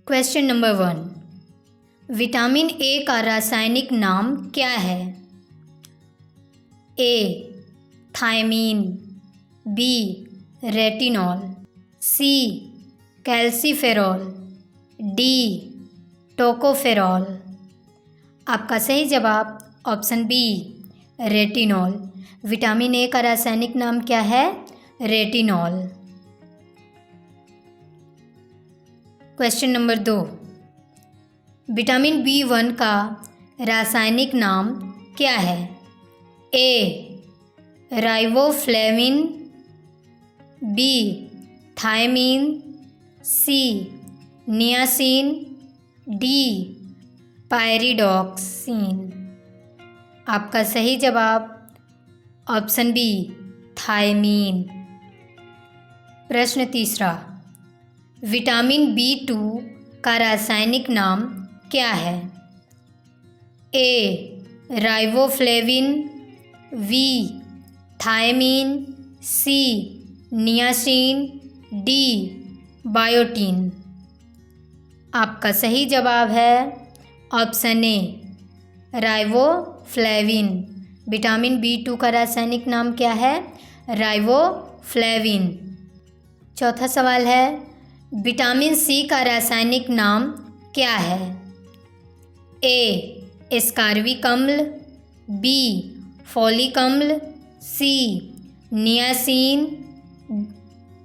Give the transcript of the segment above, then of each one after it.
Question number 1, vitamin A का रासायनिक नाम क्या है? A thiamine, B retinol, C calciferol, D tocopherol. आपका सही जवाब option B retinol. Vitamin A का रासायनिक नाम क्या है? रेटिनॉल। क्वेश्चन नंबर 2, विटामिन बी1 का रासायनिक नाम क्या है? A riboflavin, B thiamine, C niacin, D pyridoxine. आपका सही जवाब ऑप्शन बी थायमीन। प्रश्न तीसरा, विटामिन बी2 का रासायनिक नाम क्या है? A riboflavin, B thiamine, C niacin, D biotin. आपका सही जवाब है ऑप्शन ए राइबोफ्लेविन। विटामिन बी2 का रासायनिक नाम क्या है? राइबोफ्लेविन। चौथा सवाल है, विटामिन सी का रासायनिक नाम क्या है? ए एस्कार्बिक अम्ल, बी फोलिक अम्ल, सी नियासिन,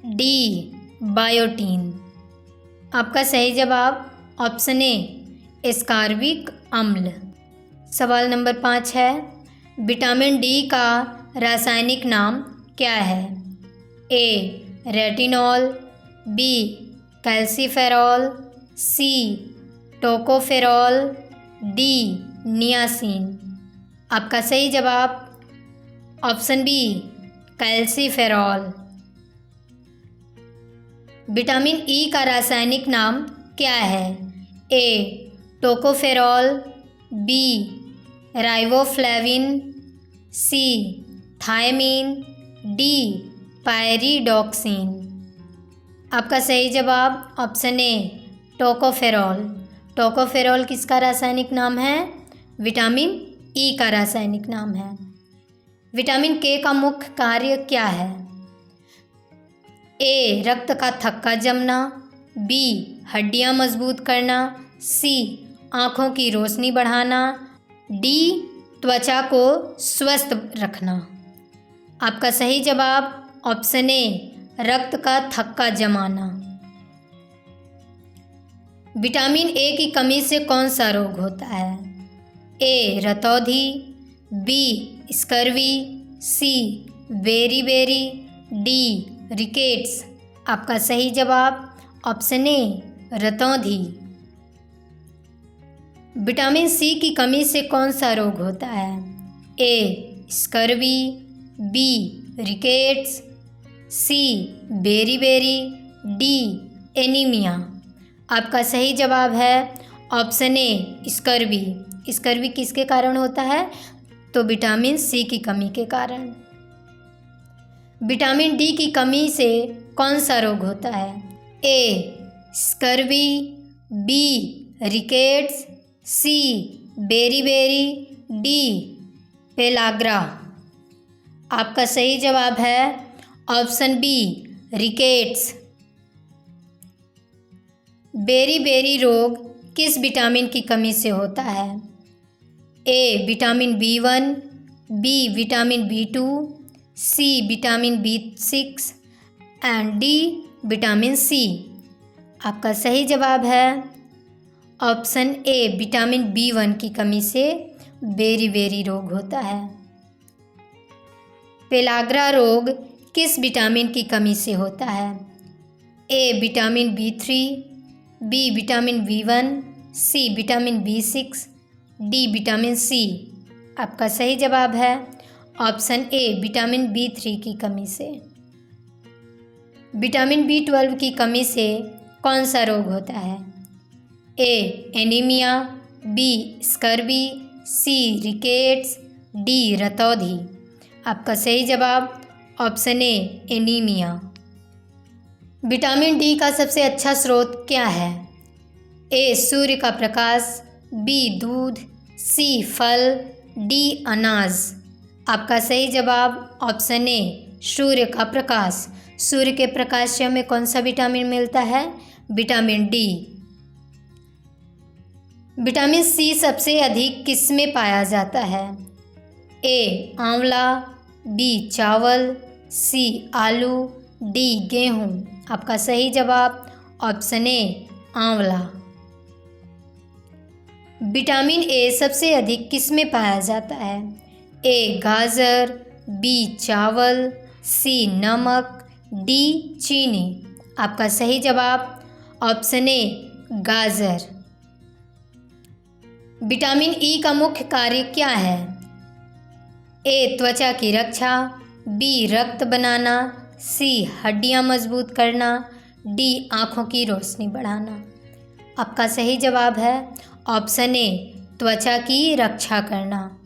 डी बायोटीन। आपका सही जवाब ऑप्शन ए एस्कार्बिक अम्ल। सवाल नंबर 5 है, विटामिन डी का रासायनिक नाम क्या है? A retinol, B calciferol, C tocopherol, D niacin. आपका सही जवाब option B calciferol. Vitamin E का रासायनिक नाम क्या है? A tocopherol, B riboflavin, C thiamine, D pyridoxine. आपका सही जवाब ऑप्शन ए टोकोफेरॉल। टोकोफेरॉल किसका रासायनिक नाम है? विटामिन ई का रासायनिक नाम है। विटामिन के का मुख्य कार्य क्या है? ए रक्त का थक्का जमना, बी हड्डियां मजबूत करना, सी आँखों की रोशनी बढ़ाना, डी त्वचा को स्वस्थ रखना। आपका सही जवाब ऑप्शन ए रक्त का थक्का जमाना। विटामिन ए की कमी से कौन सा रोग होता है? ए रतौंधी, बी स्कर्वी, सी बेरी, डी रिकेट्स। आपका सही जवाब ऑप्शन ए रतौंधी। विटामिन सी की कमी से कौन सा रोग होता है? ए स्कर्वी, बी रिकेट्स, सी बेरी, डी एनीमिया। आपका सही जवाब है ऑप्शन ए स्कर्वी। स्कर्वी किसके कारण होता है? तो विटामिन सी की कमी के कारण। विटामिन डी की कमी से कौन सा रोग होता है? ए स्कर्वी, बी रिकेट्स, सी बेरी, डी पेलाग्रा। आपका सही जवाब है ऑप्शन बी रिकेट्स। बेरी रोग किस विटामिन की कमी से होता है? A vitamin B one, B vitamin B two, C vitamin बी6 एंड डी विटामिन सी। आपका सही जवाब है ऑप्शन ए विटामिन बी1 की कमी से बेरी रोग होता है। पेलाग्रा रोग किस विटामिन की कमी से होता है? A vitamin B3, B vitamin B1, C vitamin B6, D vitamin C. आपका सही जवाब है ऑप्शन ए विटामिन बी3 की कमी से। विटामिन बी12 की कमी से कौन सा रोग होता है? ए एनीमिया, बी स्कर्वी, सी रिकेट्स, डी रतौंधी। आपका सही जवाब ऑप्शन ए एनीमिया। विटामिन डी का सबसे अच्छा स्रोत क्या है? ए सूर्य का प्रकाश, बी दूध, सी फल, डी अनाज। आपका सही जवाब ऑप्शन ए सूर्य का प्रकाश। सूर्य के प्रकाश से हमें कौन सा विटामिन मिलता है? Vitamin D. विटामिन सी सबसे अधिक किस में पाया जाता है? ए आंवला, बी चावल, सी आलू, डी गेहूँ। आपका सही जवाब ऑप्शन ए आंवला। विटामिन ए सबसे अधिक किस में पाया जाता है? ए गाजर, बी चावल, सी नमक, डी चीनी। आपका सही जवाब ऑप्शन ए गाजर। विटामिन ई का मुख्य कार्य क्या है? ए त्वचा की रक्षा, बी रक्त बनाना, सी हड्डियां मजबूत करना, डी आँखों की रोशनी बढ़ाना। आपका सही जवाब है ऑप्शन ए त्वचा की रक्षा करना।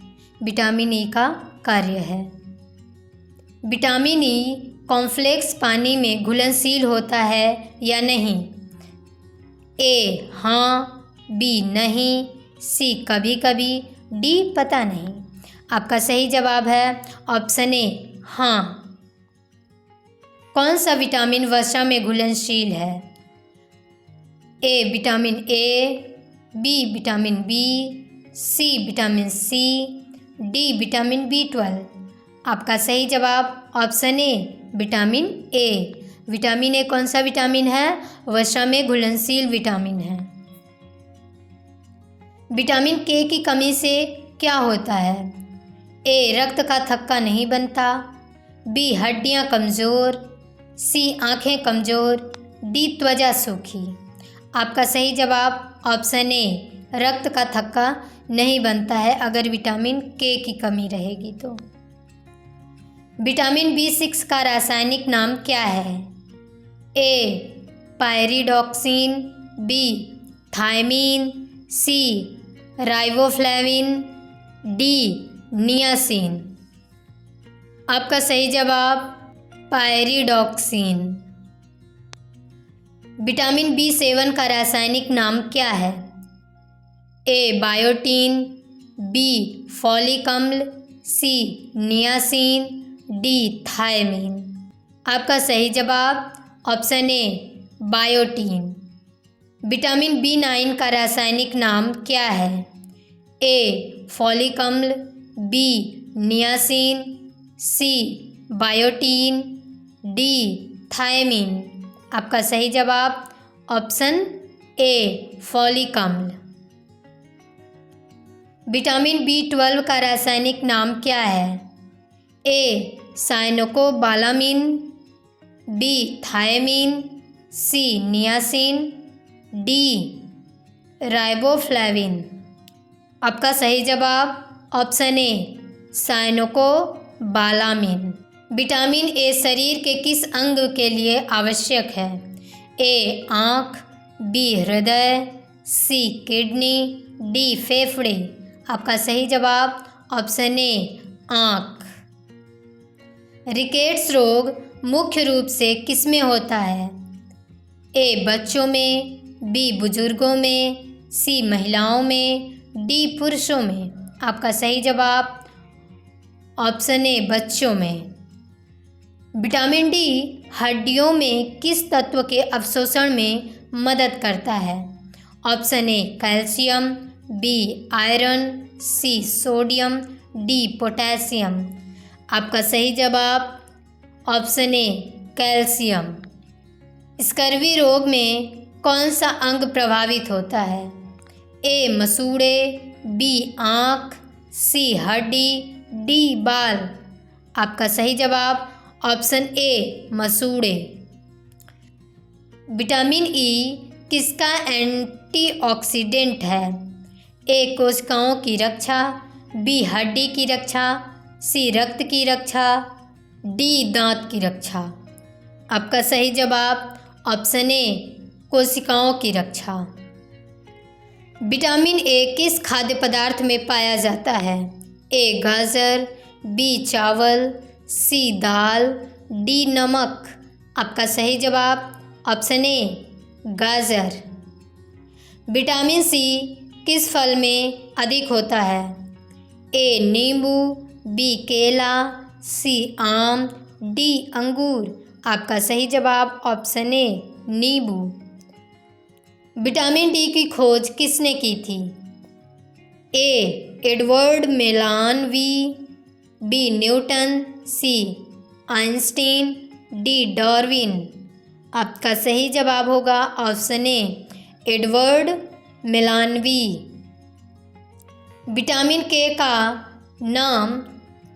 विटामिन ई का कार्य है। विटामिन ई कॉम्प्लेक्स पानी में घुलनशील होता है या नहीं? ए हाँ, बी नहीं, सी कभी कभी, डी पता नहीं। आपका सही जवाब है ऑप्शन ए हाँ। कौन सा विटामिन वसा में घुलनशील है? A vitamin A, B vitamin B, C vitamin C, D vitamin B12। आपका सही जवाब option A vitamin A. Vitamin A कौन सा विटामिन है? वसा में घुलनशील विटामिन है। विटामिन के की कमी से क्या होता है? ए रक्त का थक्का नहीं बनता, बी हड्डियां कमज़ोर, सी आँखें कमज़ोर, डी त्वचा सूखी। आपका सही जवाब ऑप्शन ए रक्त का थक्का नहीं बनता है अगर विटामिन के की कमी रहेगी तो। विटामिन B6 का रासायनिक नाम क्या है? ए पायरिडॉक्सिन, बी थायमीन, सी राइबोफ्लेविन, डी नियासिन। आपका सही जवाब पायरिडॉक्सिन। विटामिन B7 का रासायनिक नाम क्या है? ए बायोटीन, बी फॉलिक अम्ल, सी नियासिन, डी थायमीन। आपका सही जवाब ऑप्शन ए बायोटीन। विटामिन B9 का रासायनिक नाम क्या है? ए फॉलिक अम्ल, बी नियासिन, सी बायोटीन, डी थायमीन। आपका सही जवाब ऑप्शन ए फॉलिक अम्ल। विटामिन B12 का रासायनिक नाम क्या है? ए cyanocobalamin, B thiamine, C niacin, D riboflavin. आपका सही जवाब option A cyanocobalamin. Vitamin A शरीर के किस अंग के लिए आवश्यक है? ए आँख, बी हृदय, सी किडनी, डी फेफड़े। आपका सही जवाब ऑप्शन ए आँख। रिकेट्स रोग मुख्य रूप से किस में होता है? ए बच्चों में, बी बुजुर्गों में, सी महिलाओं में, डी पुरुषों में। आपका सही जवाब ऑप्शन ए बच्चों में। विटामिन डी हड्डियों में किस तत्व के अवशोषण में मदद करता है? Option A calcium, B iron, C sodium, D potassium. आपका सही जवाब ऑप्शन ए कैल्शियम। स्कर्वी रोग में कौन सा अंग प्रभावित होता है? ए मसूड़े, बी आँख, सी हड्डी, डी बाल। आपका सही जवाब ऑप्शन ए मसूड़े। विटामिन ई किसका एंटीऑक्सीडेंट है? ए कोशिकाओं की रक्षा, बी हड्डी की रक्षा, सी रक्त की रक्षा, डी दांत की रक्षा। आपका सही जवाब ऑप्शन ए कोशिकाओं की रक्षा। विटामिन ए किस खाद्य पदार्थ में पाया जाता है? ए गाजर, बी चावल, सी दाल, डी नमक। आपका सही जवाब ऑप्शन ए गाजर। विटामिन सी किस फल में अधिक होता है? ए नींबू, बी केला, सी आम, डी अंगूर। आपका सही जवाब ऑप्शन ए नींबू। विटामिन डी की खोज किसने की थी? ए एडवर्ड मेलानवी, बी न्यूटन, सी आइंस्टीन, डी डार्विन। आपका सही जवाब होगा ऑप्शन ए एडवर्ड मेलानवी। विटामिन के का नाम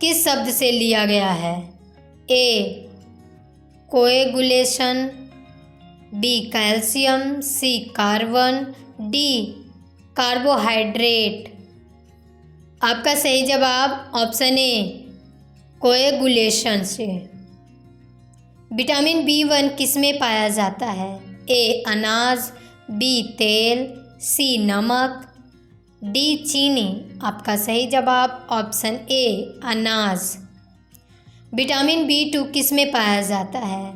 किस शब्द से लिया गया है? ए कोएगुलेशन, बी कैल्शियम, सी कार्बन, डी कार्बोहाइड्रेट। आपका सही जवाब ऑप्शन ए कोएगुलेशन से। विटामिन B1 किस में पाया जाता है? ए अनाज, बी तेल, सी नमक, डी चीनी। आपका सही जवाब ऑप्शन ए अनाज। विटामिन B2 किस में पाया जाता है?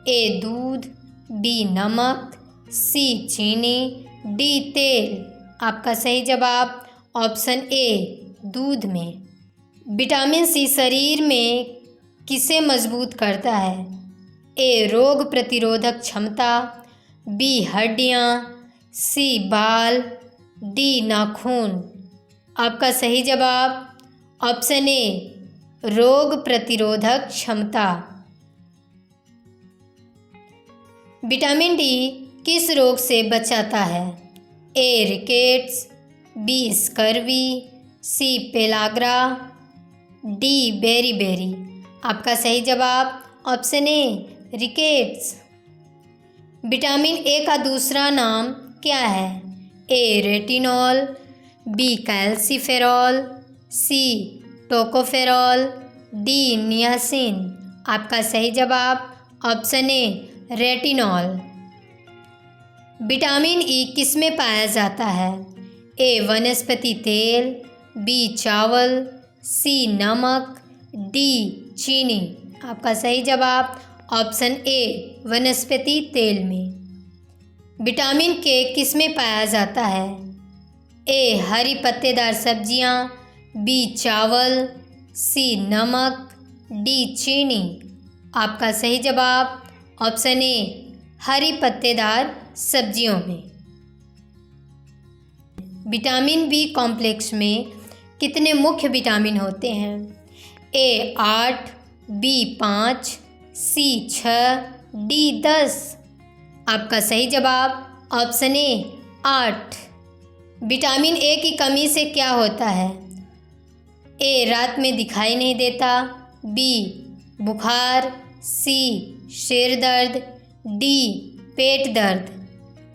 ए दूध, बी नमक, सी चीनी, डी तेल। आपका सही जवाब ऑप्शन ए दूध में। विटामिन सी शरीर में किसे मजबूत करता है? ए रोग प्रतिरोधक क्षमता, बी हड्डियाँ, सी बाल, डी नाखून। आपका सही जवाब ऑप्शन ए रोग प्रतिरोधक क्षमता। विटामिन डी किस रोग से बचाता है? A rickets, B scurvy, C pellagra, D beriberi. आपका सही जवाब option A rickets. Vitamin A का दूसरा नाम क्या है? A retinol, B calciferol, C tocopherol, D niacin. आपका सही जवाब option A retinol. Vitamin E किस में पाया जाता है? ए वनस्पति तेल, बी चावल, सी नमक, डी चीनी। आपका सही जवाब ऑप्शन ए वनस्पति तेल में। विटामिन के किस में पाया जाता है? ए हरी पत्तेदार सब्जियां, बी चावल, सी नमक, डी चीनी। आपका सही जवाब ऑप्शन ए हरी पत्तेदार सब्जियों में। विटामिन बी कॉम्प्लेक्स में कितने मुख्य विटामिन होते हैं? ए 8, बी 5, सी 6, डी 10। आपका सही जवाब ऑप्शन ए 8। विटामिन ए की कमी से क्या होता है? ए रात में दिखाई नहीं देता, बी बुखार, सी सिर दर्द, डी पेट दर्द।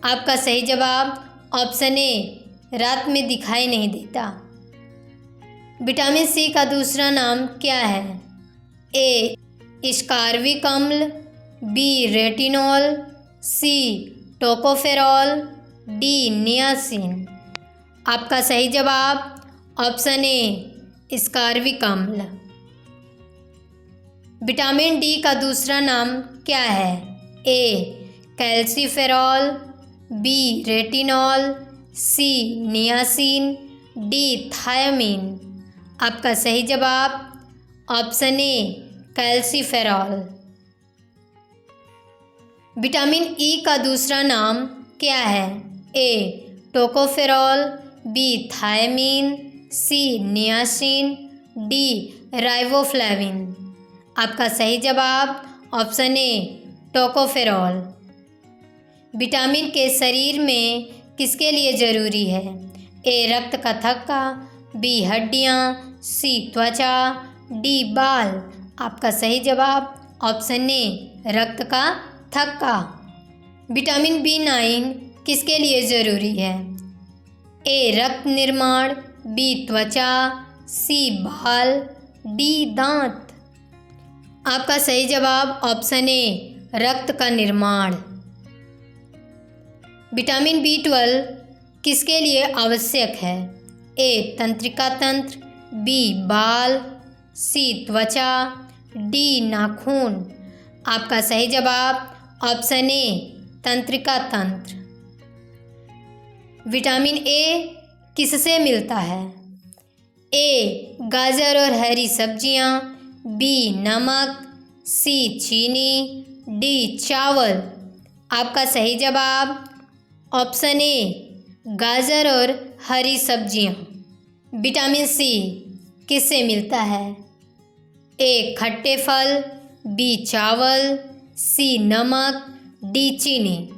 आपका सही जवाब ऑप्शन ए रात में दिखाई नहीं देता। विटामिन सी का दूसरा नाम क्या है? ए स्कारविक अम्ल, बी रेटिनॉल, सी टोकोफेरॉल, डी नियासिन। आपका सही जवाब ऑप्शन ए स्कारविक अम्ल। विटामिन डी का दूसरा नाम क्या है? ए कैल्सीफेरॉल, बी रेटिनॉल, सी नियासिन, डी थायमीन। आपका सही जवाब ऑप्शन ए कैल्सीफेरॉल। विटामिन ई का दूसरा नाम क्या है? A tocopherol, B thiamine, C niacin, D riboflavin. आपका सही जवाब ऑप्शन ए टोकोफेरॉल। विटामिन के शरीर में किसके लिए ज़रूरी है? ए रक्त का थक्का, बी हड्डियाँ, सी त्वचा, डी बाल। आपका सही जवाब ऑप्शन ए रक्त का थक्का। विटामिन B9 किसके लिए ज़रूरी है? ए रक्त निर्माण, बी त्वचा, सी बाल, डी दांत। आपका सही जवाब ऑप्शन ए रक्त का निर्माण। विटामिन B12 किसके लिए आवश्यक है? ए तंत्रिका तंत्र, बी बाल, सी त्वचा, डी नाखून। आपका सही जवाब ऑप्शन ए तंत्रिका तंत्र। विटामिन ए किससे मिलता है? ए गाजर और हरी सब्जियां, बी नमक, सी चीनी, डी चावल। आपका सही जवाब ऑप्शन ए गाजर और हरी सब्जियां। विटामिन सी किससे मिलता है? ए खट्टे फल, बी चावल, सी नमक, डी चीनी।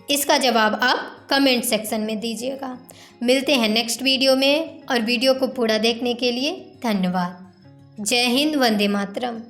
इसका जवाब आप कमेंट सेक्शन में दीजिएगा। मिलते हैं नेक्स्ट वीडियो में, और वीडियो को पूरा देखने के लिए धन्यवाद। जय हिंद, वंदे मातरम।